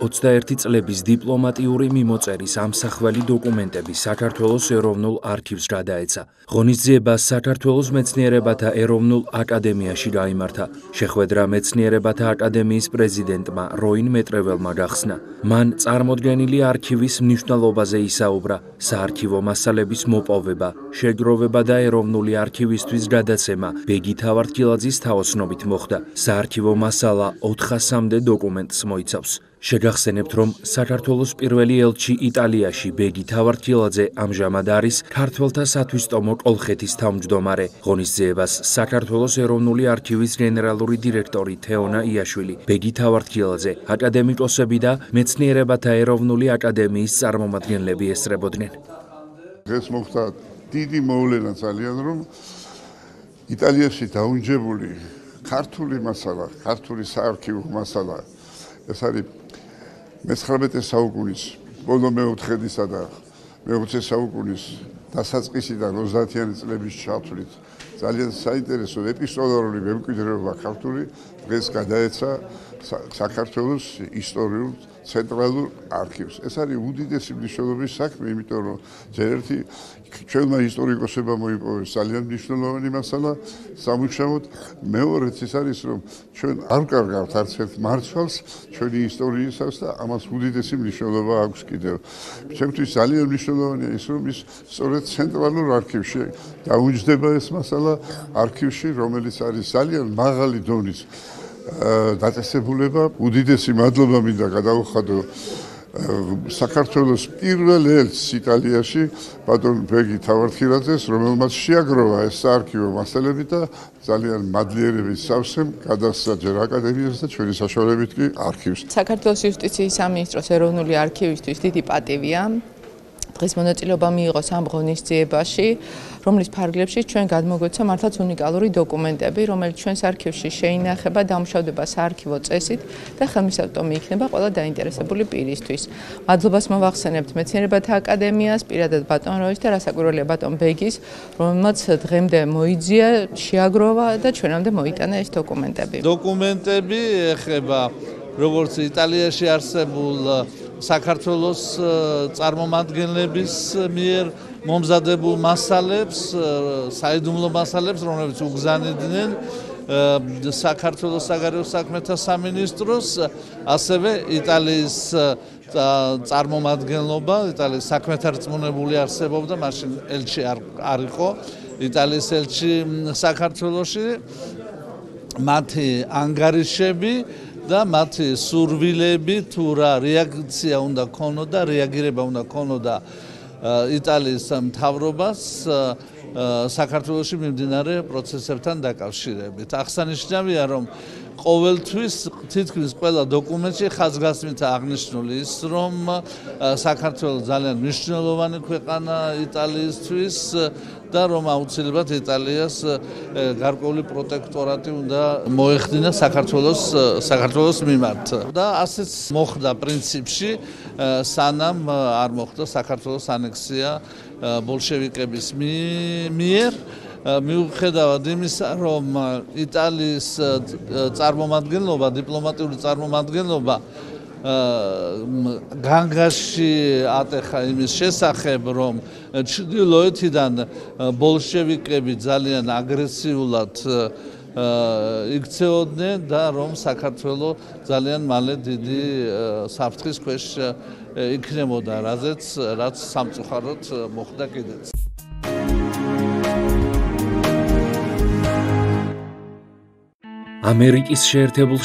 2021 წლების დიპლომატიური მიმოწერის ამსახველი დოკუმენტები საქართველოს ეროვნულ არქივს გადაეცა. ღონისძიებას საქართველოს მეცნიერებათა ეროვნულ აკადემიაში გაიმართა. შეხვედრა მეცნიერებათა აკადემიის პრეზიდენტმა როინ მეტრეველმა გახსნა. მან წარმოდგენილი არქივის მნიშვნელობაზე ისაუბრა, საარქივო მასალების მოპოვება, შეგროვება და ეროვნული არქივისთვის გადაცემა ბეგი თავართილაძის თაოსნობით მოხდა. საარქივო მასალა 400-მდე დოკუმენტს მოიცავს. შეგახსენებთ, რომ საქართველოს პირველი ელჩი იტალიაში ბეგი თავართილაძე ამჟამად არის ქართველთა სათვისტომო კოლხეთის თავმჯდომარე. ღონისძიებას საქართველოს ეროვნული არქივის გენერალური დირექტორი თეონა იაშვილი, ბეგი თავართილაძე, აკადემიკოსები და მეცნიერებათა ეროვნული აკადემიის წარმომადგენლები ესწრებოდნენ. ეს მოხდა დიდი მოვლენა ძალიან, რომ იტალიაში დაუნჯებული ქართული მასალა, ქართული საარქივო მასალა, ეს არის მე-19 საუკუნის ბოლო მეოთხედისა და მე-20 საუკუნის დასაწყისიდან 30-იანი წლების ჩათვლით ძალიან საინტერესო ეპისტოლარული მემკვიდრეობა ქართული დღეს გადაეცა საქართველოს ისტორიულ ცენტრალურ არქივს. ეს არის უდიდესი მნიშვნელობის საქმე, იმიტომ რომ ჯერ ერთი ჩვენმა ისტორიკოსებმა მოიპოვეს ძალიან მნიშვნელოვანი მასალა სამუშაოდ. მეორეც ის არის, რომ ჩვენ არ ვკარგავთ არც ერთ მარცვალს ჩვენი ისტორიისას და ამას უდიდესი მნიშვნელობა აქვს კიდევ. ჩემთვის ძალიან მნიშვნელოვანია ის, რომ ის სწორედ ცენტრალურ არქივში დაუჯდება ეს მასალა არქივში, რომელიც არის ძალიან მაღალი დონის დაწესებულება. უდიდესი მადლობა მინდა გადავუხადო საქართველოს პირველ ელჩს იტალიაში, ბატონ ბეგი თავართილაძეს, რომელმაც შეაგროვა ეს საარქივო მასალები და ძალიან მადლიერების სავსემ გადასცა ჯერ აკადემიას და ჩვენი საშუალებით კი არქივს. საქართველოს იუსტიციის სამინისტროს ეროვნული არქივისთვის დიდი პატივია დღეს მონაწილეობა მიიღოს ამ ღონისძიებაში, რომლის ფარგლებში ჩვენ გადმოგვეცა მართლაც უნიკალური დოკუმენტები, რომელიც ჩვენს არქივში შეინახება, დამუშავდება საარქივო წესით და ხელმისაწვდომი იქნება ყველა დაინტერესებული პირისთვის. მადლობას მოვახსენებთ მეცნიერებათა აკადემიას, პირადად ბატონ როის და რასაკვირველია ბატონ ბეგის, რომელმაც დღემდე მოიძია, შეაგროვა და ჩვენამდე მოიტანა ეს დოკუმენტები. დოკუმენტები ეხება როგორც იტალიაში არსებულ საქართველოს წარმომადგენლების მიერ მომზადებულ მასალებს, საიდუმლო მასალებს, რომლებიც უგზავნიდნენ საქართველოს საგარეო საქმეთა სამინისტროს, ასევე იტალიის წარმომადგენლობა, იტალიის საქმეთა რწმუნებული არსებობდა, მაშინ ელჩი არ იყო, იტალიის ელჩი საქართველოში, მათი ანგარიშები და მათი სურვილები თუ რა რეაქცია უნდა ქონოდა, რეაგირება უნდა ქონოდა იტალიის მთავრობას საქართველოში მიმდინარე პროცესებთან დაკავშირებით. აღსანიშნავია, რომ ყოველთვის თითქმის ყველა დოკუმენტში ხაზგასმით აღნიშნული ის, რომ საქართველოს ძალიან მნიშვნელოვანი ქვეყანა იტალიისთვის და რომ აუცილებლად იტალიას გარკვეული პროტექტორატი უნდა მოეხდინა საქართველოს მიმართ. და ასეც მოხდა პრინციპში, სანამ არ მოხდა საქართველოს ანექსია ბოლშევიკების მიერ. მიუხედავად იმისა, რომ იტალიის წარმომადგენლობა, დიპლომატიური წარმომადგენლობა განგაში ატეხა იმის შესახებ, რომ ჩრდილოეთიდან ბოლშევიკები ძალიან აგრესიულად იქცეოდნენ და რომ საქართველოს ძალიან მალე დიდი საფრთხის ქვეშ იქნებოდა, რაც სამწუხაროდ მოხდა კიდეც. ამერიკის შეერთებულ